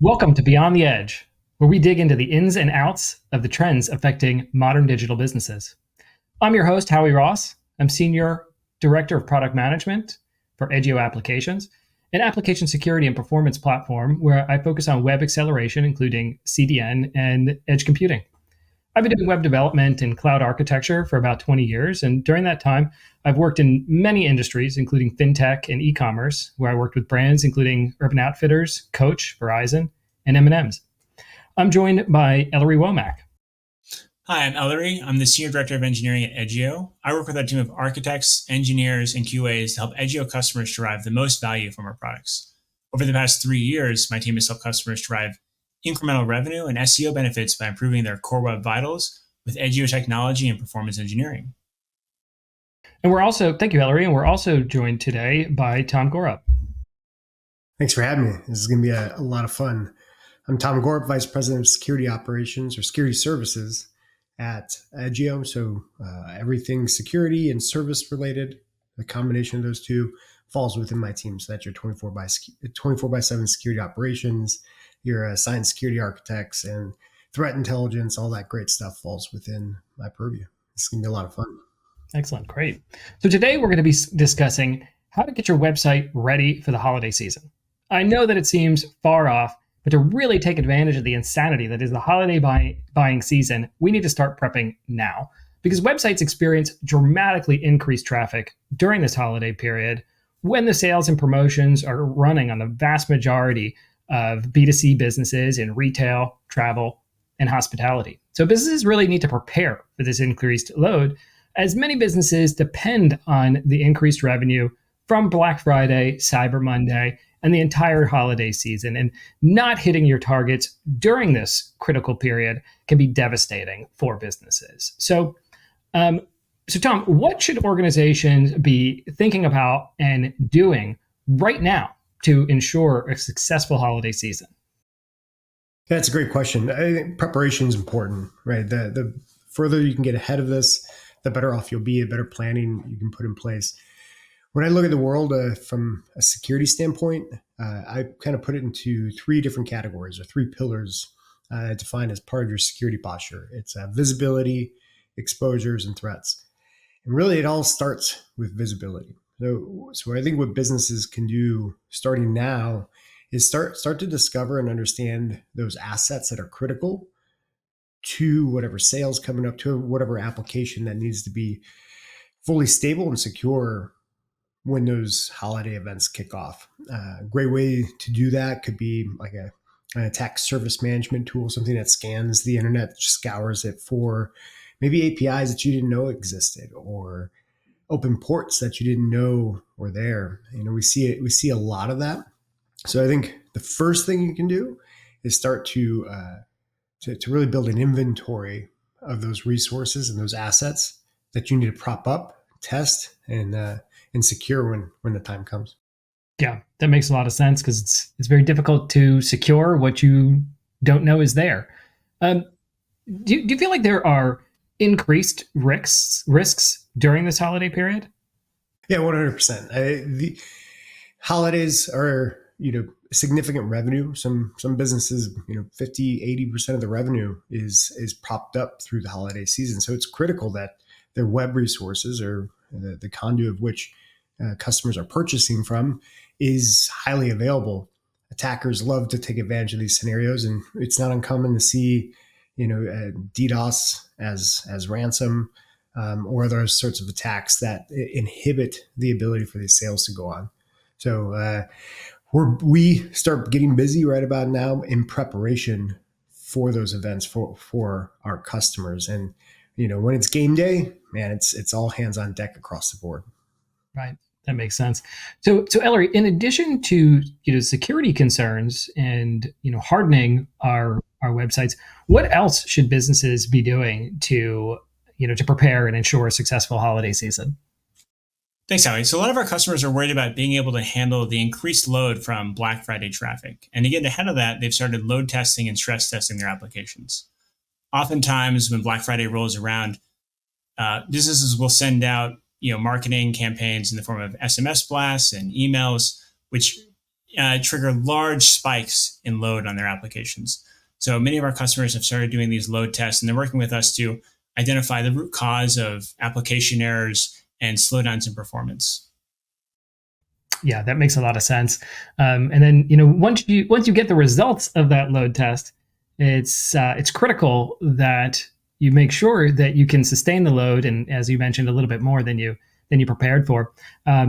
Welcome to Beyond the Edge, where we dig into the ins and outs of the trends affecting modern digital businesses. I'm your host, Howie Ross. I'm Senior Director of Product Management for Edgio Applications, an application security and performance platform where I focus on web acceleration, including CDN and edge computing. I've been doing web development and cloud architecture for about 20 years, and during that time, I've worked in many industries, including fintech and e-commerce, where I worked with brands including Urban Outfitters, Coach, Verizon, and M&M's. I'm joined by Ellery Womack. Hi, I'm Ellery. I'm the Senior Director of Engineering at Edgio. I work with a team of architects, engineers, and QAs to help Edgio customers derive the most value from our products. Over the past 3 years, my team has helped customers derive incremental revenue and SEO benefits by improving their core web vitals with Edgio technology and performance engineering. And thank you, Ellery, and we're also joined today by Tom Gorup. Thanks for having me. This is going to be a lot of fun. I'm Tom Gorup, Vice President of Security Operations or Security Services at Edgio. So everything security and service related, the combination of those two falls within my team. So that's your 24 by 7 security operations, your assigned security architects, and threat intelligence, all that great stuff falls within my purview. It's going to be a lot of fun. Excellent. Great. So today we're going to be discussing how to get your website ready for the holiday season. I know that it seems far off, but to really take advantage of the insanity that is the holiday buying season, we need to start prepping now, because websites experience dramatically increased traffic during this holiday period when the sales and promotions are running on the vast majority of B2C businesses in retail, travel, and hospitality. So businesses really need to prepare for this increased load, as many businesses depend on the increased revenue from Black Friday, Cyber Monday, and the entire holiday season. And not hitting your targets during this critical period can be devastating for businesses. So Tom, what should organizations be thinking about and doing right now to ensure a successful holiday season? That's a great question. I think preparation is important, right? The further you can get ahead of this, the better off you'll be, the better planning you can put in place. When I look at the world from a security standpoint, I kind of put it into three different categories or three pillars defined as part of your security posture. It's visibility, exposures, and threats. And really, it all starts with visibility. So I think what businesses can do starting now is start to discover and understand those assets that are critical to whatever sales coming up, to whatever application that needs to be fully stable and secure when those holiday events kick off. A great way to do that could be like an attack surface management tool, something that scans the internet, scours it for maybe APIs that you didn't know existed or open ports that you didn't know were there. We see a lot of that. So I think the first thing you can do is start to really build an inventory of those resources and those assets that you need to prop up, test, and secure when the time comes. Yeah, that makes a lot of sense, because it's very difficult to secure what you don't know is there. Do you feel like there are increased risks during this holiday period? Yeah, 100%. The holidays are, significant revenue. Some businesses, 50, 80% of the revenue is propped up through the holiday season. So it's critical that their web resources, or the conduit of which customers are purchasing from, is highly available. Attackers love to take advantage of these scenarios, and it's not uncommon to see, DDoS as ransom or other sorts of attacks that inhibit the ability for these sales to go on. So we start getting busy right about now in preparation for those events for our customers. And when it's game day, man, it's all hands on deck across the board. Right. That makes sense. So Ellery, in addition to security concerns and hardening our websites, what else should businesses be doing to prepare and ensure a successful holiday season? Thanks, Howie. So a lot of our customers are worried about being able to handle the increased load from Black Friday traffic. And to get ahead of that, they've started load testing and stress testing their applications. Oftentimes, when Black Friday rolls around, businesses will send out marketing campaigns in the form of SMS blasts and emails, which trigger large spikes in load on their applications. So many of our customers have started doing these load tests, and they're working with us to identify the root cause of application errors and slowdowns in performance. Yeah, that makes a lot of sense. And then, once you get the results of that load test, it's critical that you make sure that you can sustain the load, and as you mentioned, a little bit more than you prepared for.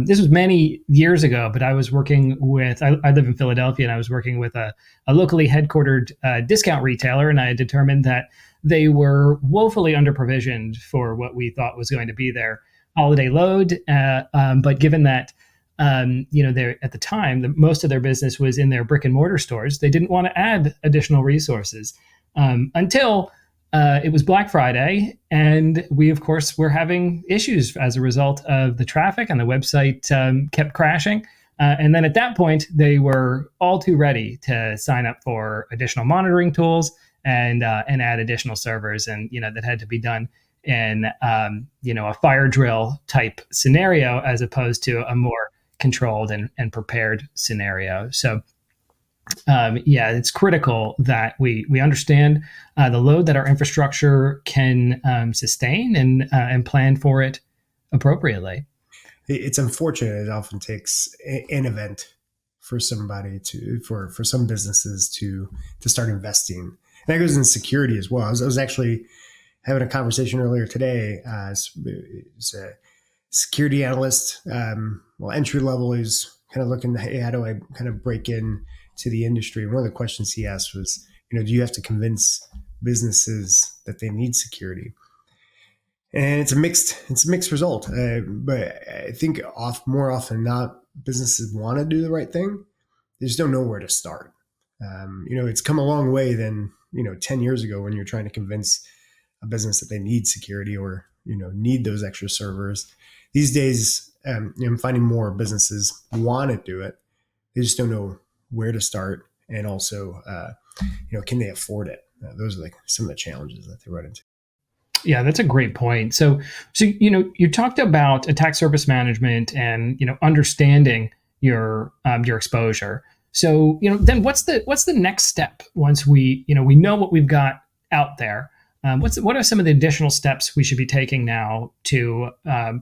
This was many years ago, but I was working with I live in Philadelphia, and I was working with a locally headquartered discount retailer, and I had determined that they were woefully under provisioned for what we thought was going to be their holiday load. But given that they're at the time, most of their business was in their brick and mortar stores. They didn't want to add additional resources until it was Black Friday, and we, of course, were having issues as a result of the traffic, and the website kept crashing. And then at that point, they were all too ready to sign up for additional monitoring tools and add additional servers, and that had to be done in a fire drill type scenario as opposed to a more controlled and prepared scenario. So it's critical that we understand the load that our infrastructure can sustain and plan for it appropriately. It's unfortunate. It often takes an event for somebody for some businesses to start investing. And that goes in security as well. I was actually having a conversation earlier today. It's a security analyst. Entry level is kind of looking, hey, how do I kind of break in to the industry? And one of the questions he asked was, do you have to convince businesses that they need security? And it's a mixed result. But I think more often than not, businesses want to do the right thing. They just don't know where to start. It's come a long way than 10 years ago when you're trying to convince a business that they need security or need those extra servers. These days, I'm finding more businesses want to do it. They just don't know where to start, and also, can they afford it? Those are some of the challenges that they run into. Yeah, that's a great point. So you talked about attack surface management and understanding your exposure. So then what's the next step once we know what we've got out there? What are some of the additional steps we should be taking now to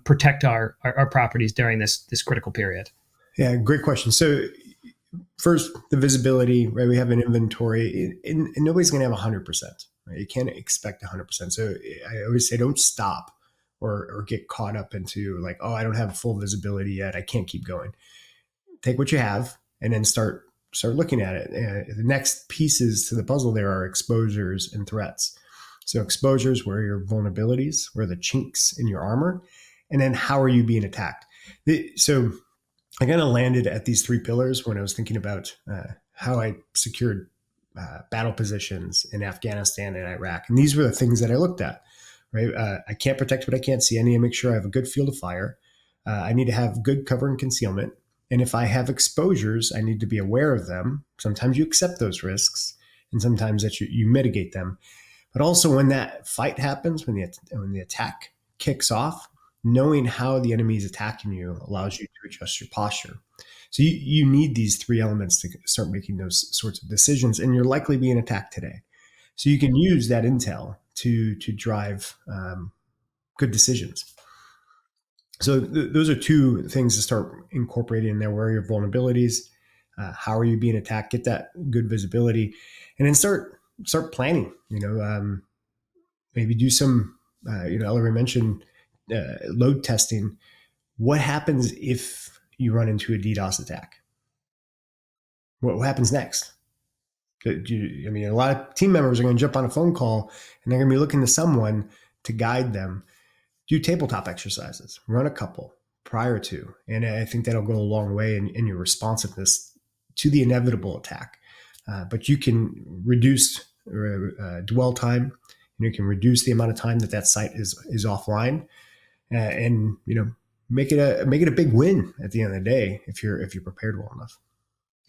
protect our properties during this critical period? Yeah, great question. So first, the visibility, right? We have an inventory, and nobody's going to have 100%, right? You can't expect 100%. So I always say, don't stop or get caught up into I don't have full visibility yet, I can't keep going. Take what you have and then start looking at it. The next pieces to the puzzle there are exposures and threats. So exposures, where are your vulnerabilities, where are the chinks in your armor, and then how are you being attacked? So I kind of landed at these three pillars when I was thinking about how I secured battle positions in Afghanistan and Iraq. And these were the things that I looked at, right? I can't protect what I can't see. I need to make sure I have a good field of fire. I need to have good cover and concealment. And if I have exposures, I need to be aware of them. Sometimes you accept those risks, and sometimes that you mitigate them. But also when that fight happens, when the attack kicks off, knowing how the enemy is attacking you allows you to adjust your posture. So you need these three elements to start making those sorts of decisions, and you're likely being attacked today. So you can use that intel to drive good decisions. So those are two things to start incorporating in there. Where are your vulnerabilities? How are you being attacked? Get that good visibility, and then start planning. Maybe do some. Ellery mentioned load testing. What happens if you run into a DDoS attack? What happens next? A lot of team members are going to jump on a phone call, and they're going to be looking to someone to guide them. Do tabletop exercises, run a couple prior to, and I think that'll go a long way in your responsiveness to the inevitable attack. But you can reduce dwell time. You can reduce the amount of time that site is offline, and make it a big win at the end of the day if you're prepared well enough.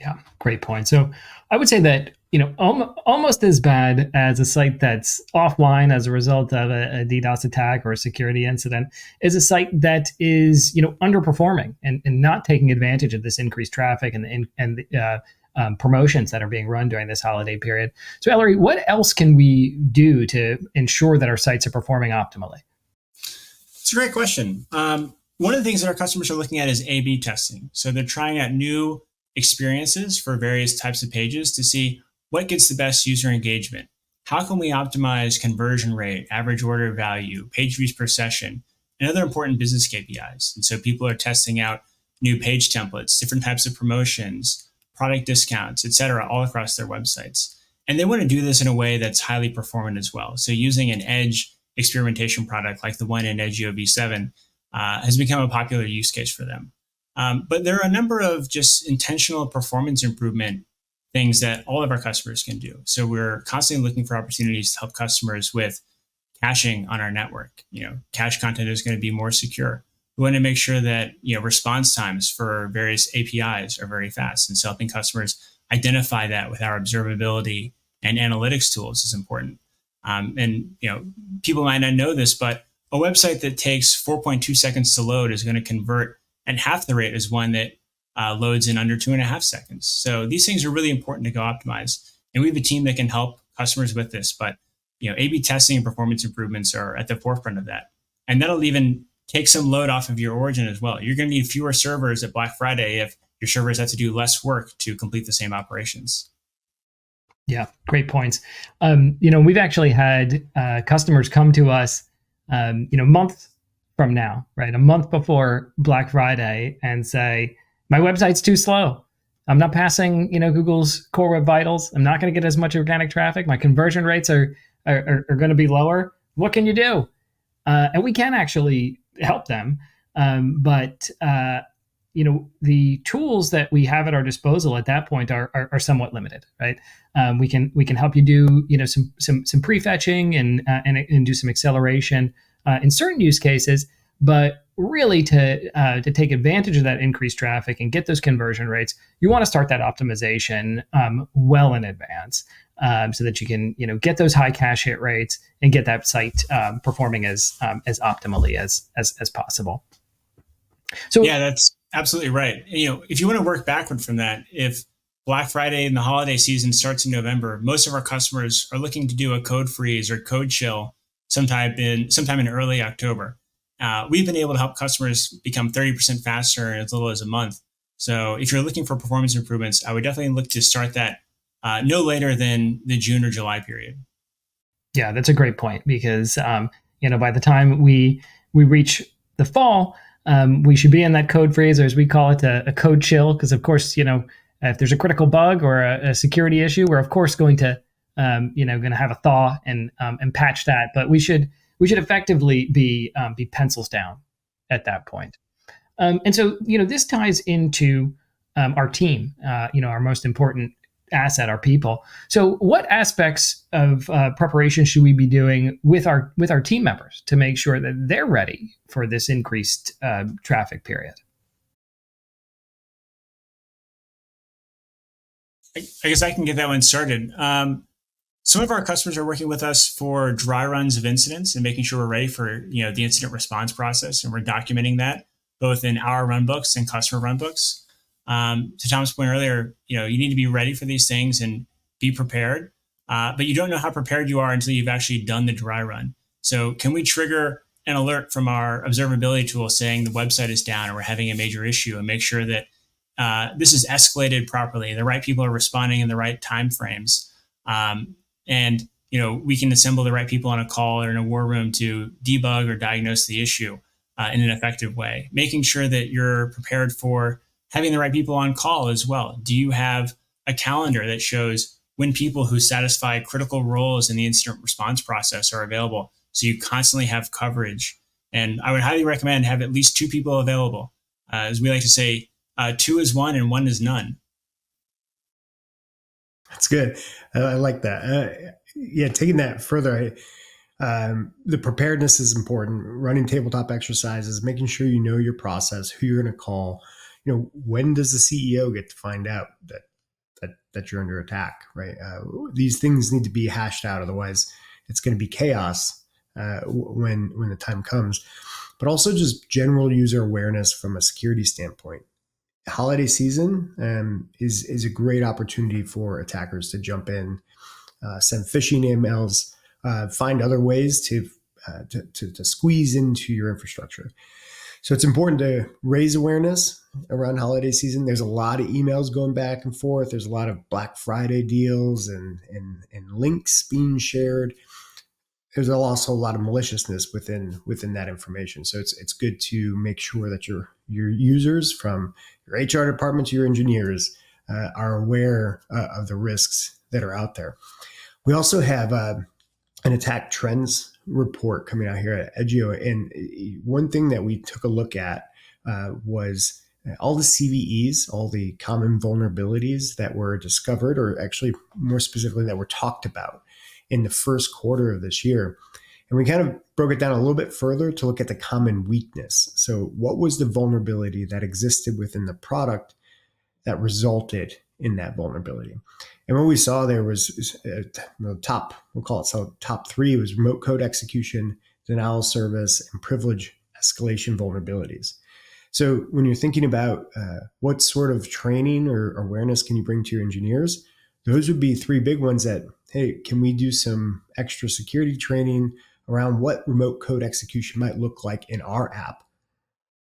Yeah, great point. So I would say that, almost as bad as a site that's offline as a result of a DDoS attack or a security incident is a site that is, underperforming and not taking advantage of this increased traffic and the promotions that are being run during this holiday period. So, Ellery, what else can we do to ensure that our sites are performing optimally? It's a great question. One of the things that our customers are looking at is A/B testing. So they're trying out new experiences for various types of pages to see what gets the best user engagement. How can we optimize conversion rate, average order value, page views per session, and other important business KPIs? And so people are testing out new page templates, different types of promotions, product discounts, et cetera, all across their websites. And they want to do this in a way that's highly performant as well. So using an edge experimentation product like the one in Edgio V7 has become a popular use case for them. But there are a number of just intentional performance improvement things that all of our customers can do. So we're constantly looking for opportunities to help customers with caching on our network. Cache content is going to be more secure. We want to make sure that response times for various APIs are very fast, and so helping customers identify that with our observability and analytics tools is important. And people might not know this, but a website that takes 4.2 seconds to load is going to convert at half the rate as one that loads in under 2.5 seconds. So these things are really important to go optimize. And we have a team that can help customers with this. But A/B testing and performance improvements are at the forefront of that. And that'll even take some load off of your origin as well. You're going to need fewer servers at Black Friday if your servers have to do less work to complete the same operations. Yeah, great points. We've actually had customers come to us, months from now, right? A month before Black Friday, and say, my website's too slow. I'm not passing, Google's Core Web Vitals. I'm not going to get as much organic traffic. My conversion rates are going to be lower. What can you do? And we can actually help them, but the tools that we have at our disposal at that point are somewhat limited, right? We can help you do some prefetching and do some acceleration in certain use cases, but really to take advantage of that increased traffic and get those conversion rates, you want to start that optimization well in advance, so that you can get those high cache hit rates and get that site performing as optimally as possible. So yeah, that's absolutely right. If you want to work backward from that, if Black Friday and the holiday season starts in November, most of our customers are looking to do a code freeze or code chill sometime in early October. We've been able to help customers become 30% faster in as little as a month. So if you're looking for performance improvements, I would definitely look to start that no later than the June or July period. Yeah, that's a great point, because by the time we reach the fall, we should be in that code freeze, or as we call it, a code chill. Because of course, if there's a critical bug or a security issue, we're of course going to going to have a thaw and patch that. But we should effectively be pencils down at that point. And so this ties into our team, our most important asset, our people. So what aspects of preparation should we be doing with our team members to make sure that they're ready for this increased traffic period? I guess I can get that one started. Some of our customers are working with us for dry runs of incidents and making sure we're ready for the incident response process, and we're documenting that both in our runbooks and customer runbooks. To Tom's point earlier, you need to be ready for these things and be prepared, but you don't know how prepared you are until you've actually done the dry run. So can we trigger an alert from our observability tool saying the website is down or we're having a major issue, and make sure that this is escalated properly, the right people are responding in the right timeframes, and we can assemble the right people on a call or in a war room to debug or diagnose the issue in an effective way, making sure that you're prepared for having the right people on call as well. Do you have a calendar that shows when people who satisfy critical roles in the incident response process are available, so you constantly have coverage? And I would highly recommend have at least 2 people available. As we like to say, 2 is 1 and 1 is none. That's good. I like that. Taking that further, the preparedness is important. Running tabletop exercises, making sure you know your process, who you're going to call. when does the CEO get to find out that you're under attack, right? These things need to be hashed out. Otherwise, it's going to be chaos when the time comes. But also just general user awareness from a security standpoint. Holiday season is a great opportunity for attackers to jump in, send phishing emails, find other ways to squeeze into your infrastructure. So it's important to raise awareness around holiday season. There's a lot of emails going back and forth. There's a lot of Black Friday deals and links being shared. There's also a lot of maliciousness within that information. So it's good to make sure that your users, from your HR department to your engineers, are aware of the risks that are out there. We also have an attack trends report coming out here at Edgio, and one thing that we took a look at was all the CVEs, all the common vulnerabilities that were discovered, or actually more specifically that were talked about in the first quarter of this year. And we kind of broke it down a little bit further to look at the common weakness. So what was the vulnerability that existed within the product that resulted in that vulnerability? And what we saw there was top three was remote code execution, denial of service, and privilege escalation vulnerabilities. So when you're thinking about what sort of training or awareness can you bring to your engineers, those would be three big ones that, hey, can we do some extra security training around what remote code execution might look like in our app?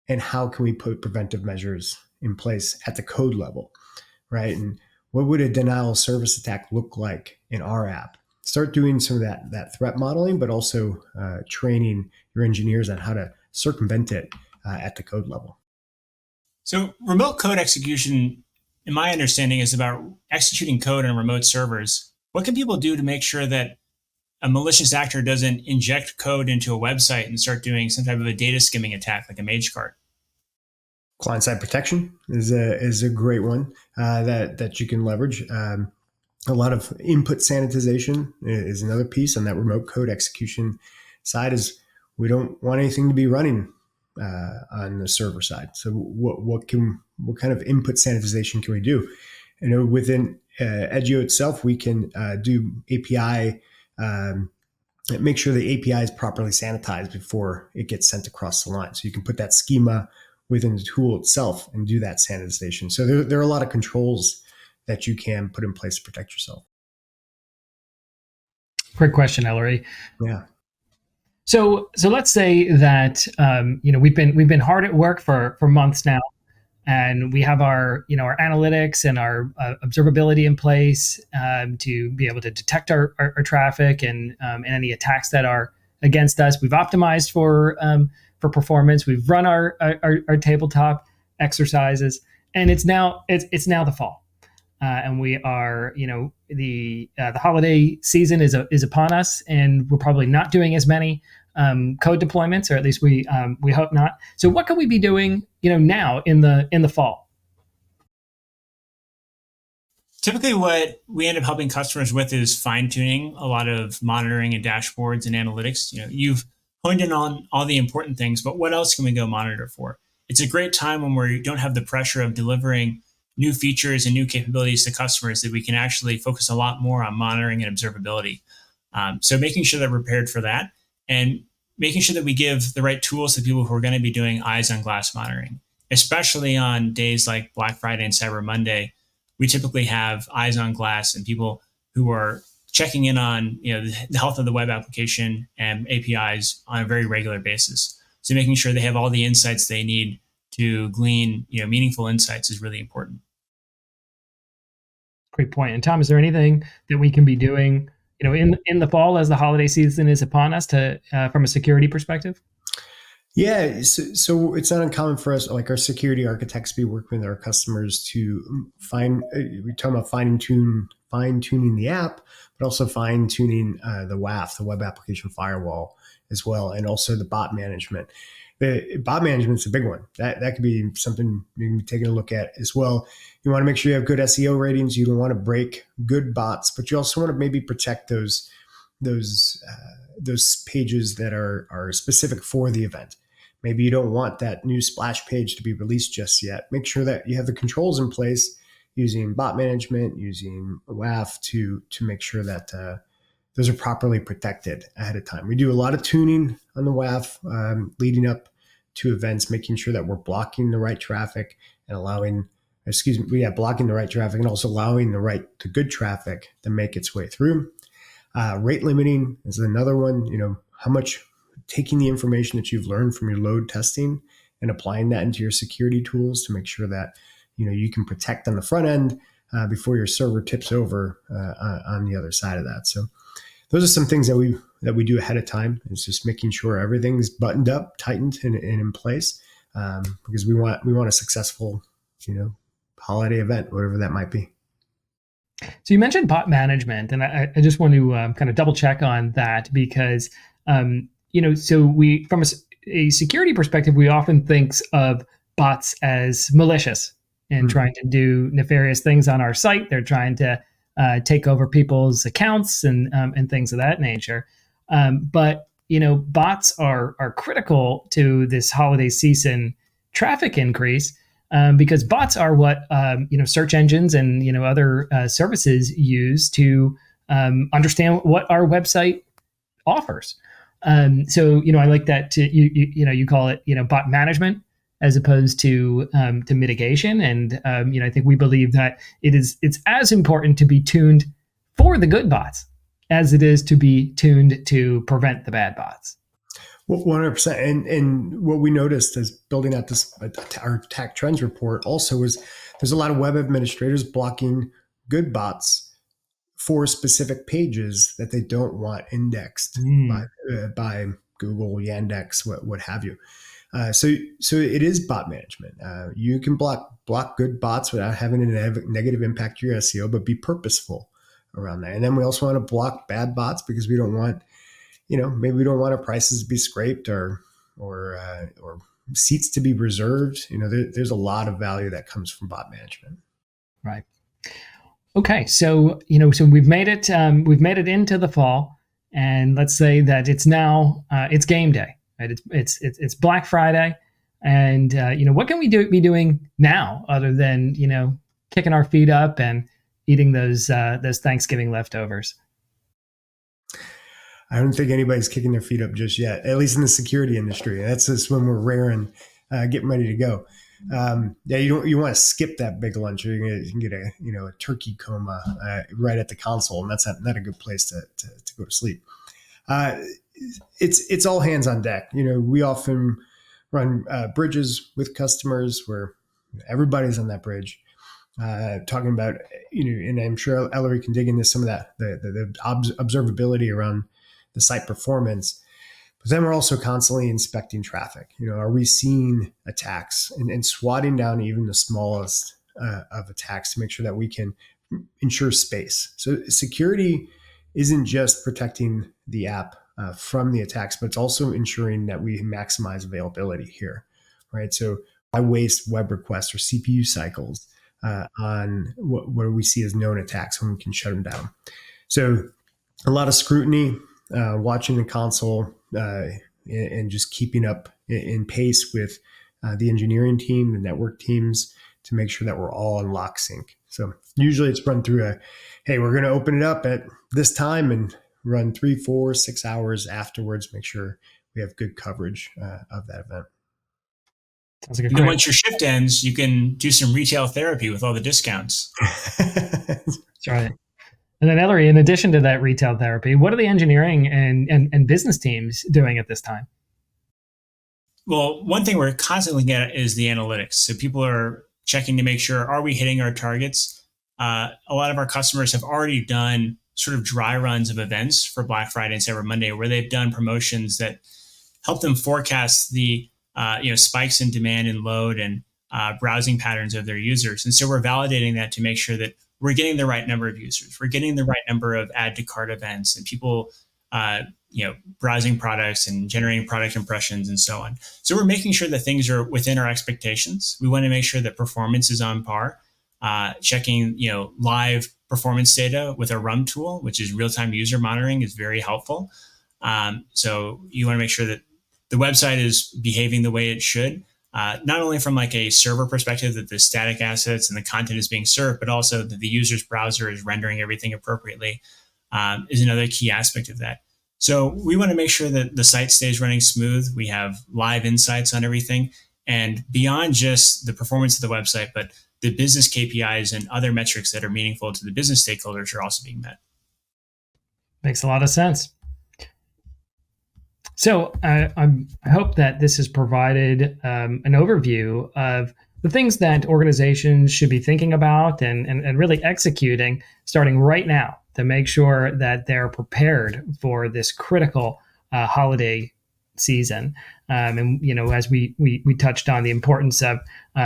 And how can we put preventive measures in place at the code level, right? And what would a denial of service attack look like in our app? Start doing some of that threat modeling, but also training your engineers on how to circumvent it at the code level. So remote code execution, in my understanding, is about executing code on remote servers. What can people do to make sure that a malicious actor doesn't inject code into a website and start doing some type of a data skimming attack like a mage cart? Client-side protection is a great one that you can leverage. A lot of input sanitization is another piece on that remote code execution side. Is we don't want anything to be running on the server side. So what kind of input sanitization can we do? Within Edgio itself, we can do API. Make sure the API is properly sanitized before it gets sent across the line. So you can put that schema within the tool itself and do that sanitization. So there are a lot of controls that you can put in place to protect yourself. Great question, Ellery. Yeah. So let's say that we've been hard at work for months now, and we have our analytics and our observability in place to be able to detect our traffic and any attacks that are against us. We've optimized for performance. We've run our tabletop exercises, and it's now the fall, and we are the holiday season is upon us, and we're probably not doing as many code deployments, or at least we hope not. So what can we be doing now in the fall? Typically what we end up helping customers with is fine-tuning a lot of monitoring and dashboards and analytics. You've honed in on all the important things, but what else can we go monitor for? It's a great time when we don't have the pressure of delivering new features and new capabilities to customers, that we can actually focus a lot more on monitoring and observability. So making sure that we're prepared for that, and making sure that we give the right tools to people who are going to be doing eyes on glass monitoring, especially on days like Black Friday and Cyber Monday. We typically have eyes on glass and people who are checking in on the health of the web application and APIs on a very regular basis. So making sure they have all the insights they need to glean meaningful insights is really important. Great point. And Tom, is there anything that we can be doing in the fall as the holiday season is upon us to from a security perspective? Yeah, so it's not uncommon for us, like our security architects, be working with our customers to we talk about fine tuning the app, but also fine tuning the WAF, the web application firewall, as well, and also the bot management. The bot management is a big one. That could be something you can be taking a look at as well. You want to make sure you have good SEO ratings. You don't want to break good bots, but you also want to maybe protect those pages that are specific for the event. Maybe you don't want that new splash page to be released just yet. Make sure that you have the controls in place using bot management, using WAF to make sure that those are properly protected ahead of time. We do a lot of tuning on the WAF leading up to events, making sure that we're blocking the right traffic and blocking the right traffic and also allowing the good traffic to make its way through. Rate limiting is another one. How much taking the information that you've learned from your load testing and applying that into your security tools to make sure that you can protect on the front end before your server tips over on the other side of that. So those are some things that we do ahead of time. It's just making sure everything's buttoned up, tightened, and in place because we want a successful holiday event, whatever that might be. So you mentioned bot management, and I just want to kind of double check on that because so we, from a security perspective, we often think of bots as malicious and trying to do nefarious things on our site. They're trying to take over people's accounts and things of that nature. But bots are critical to this holiday season traffic increase because bots are what search engines and other services use to understand what our website offers. So I like that you call it bot management as opposed to mitigation, and I think we believe that it's as important to be tuned for the good bots as it is to be tuned to prevent the bad bots. Well, 100%. And what we noticed as building out our attack trends report also is there's a lot of web administrators blocking good bots for specific pages that they don't want indexed by Google, Yandex, what have you. So it is bot management. You can block good bots without having a negative impact to your SEO, but be purposeful around that. And then we also want to block bad bots because we don't want, maybe we don't want our prices to be scraped or seats to be reserved. There's a lot of value that comes from bot management. Right. Okay. So we've made it into the fall, and let's say that it's now it's game day, right? It's Black Friday, and what can we be doing now other than kicking our feet up and eating those Thanksgiving leftovers? I don't think anybody's kicking their feet up just yet, at least in the security industry. That's just when we're raring, getting ready to go. You want to skip that big lunch, or you can get a turkey coma right at the console, and that's not a good place to go to sleep. It's all hands on deck. We often run bridges with customers where everybody's on that bridge. Talking about, and I'm sure Ellery can dig into some of that, the observability around the site performance. But then we're also constantly inspecting traffic. Are we seeing attacks and swatting down even the smallest of attacks to make sure that we can ensure space? So security isn't just protecting the app from the attacks, but it's also ensuring that we maximize availability here, right? So I waste web requests or CPU cycles on what we see as known attacks when we can shut them down. So a lot of scrutiny, watching the console and just keeping up in pace with the engineering team, the network teams, to make sure that we're all in lock sync. So usually it's run through hey, we're going to open it up at this time and run 3, 4, 6 hours afterwards, make sure we have good coverage of that event. Sounds like a once your shift ends, you can do some retail therapy with all the discounts. That's right. And then Ellery, in addition to that retail therapy, what are the engineering and business teams doing at this time? Well, one thing we're constantly looking at is the analytics. So people are checking to make sure, are we hitting our targets? A lot of our customers have already done sort of dry runs of events for Black Friday and Cyber Monday, where they've done promotions that help them forecast the spikes in demand and load and browsing patterns of their users. And so we're validating that to make sure that we're getting the right number of users. We're getting the right number of add to cart events and people, browsing products and generating product impressions and so on. So we're making sure that things are within our expectations. We want to make sure that performance is on par. Checking, live performance data with a RUM tool, which is real-time user monitoring, is very helpful. So you want to make sure that the website is behaving the way it should. Not only from like a server perspective that the static assets and the content is being served, but also that the user's browser is rendering everything appropriately is another key aspect of that. So we want to make sure that the site stays running smooth. We have live insights on everything. And beyond just the performance of the website, but the business KPIs and other metrics that are meaningful to the business stakeholders are also being met. Makes a lot of sense. So I hope that this has provided an overview of the things that organizations should be thinking about and really executing starting right now to make sure that they're prepared for this critical holiday season. And as we touched on the importance of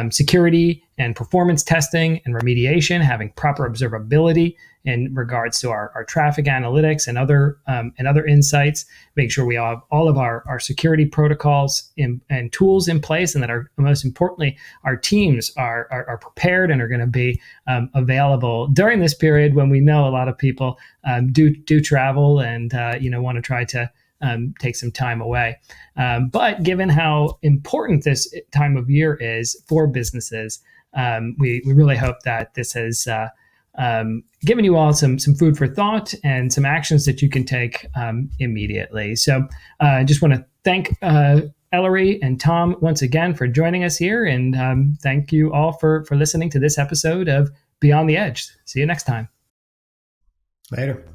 security and performance testing and remediation, having proper observability in regards to our traffic analytics and other insights, make sure we have all of our security protocols and tools in place, and that most importantly, our teams are prepared and are going to be available during this period when we know a lot of people do travel and want to try to take some time away. But given how important this time of year is for businesses, we really hope that this has given you all some food for thought and some actions that you can take immediately. So I just want to thank Ellery and Tom once again for joining us here. And thank you all for listening to this episode of Beyond the Edge. See you next time. Later.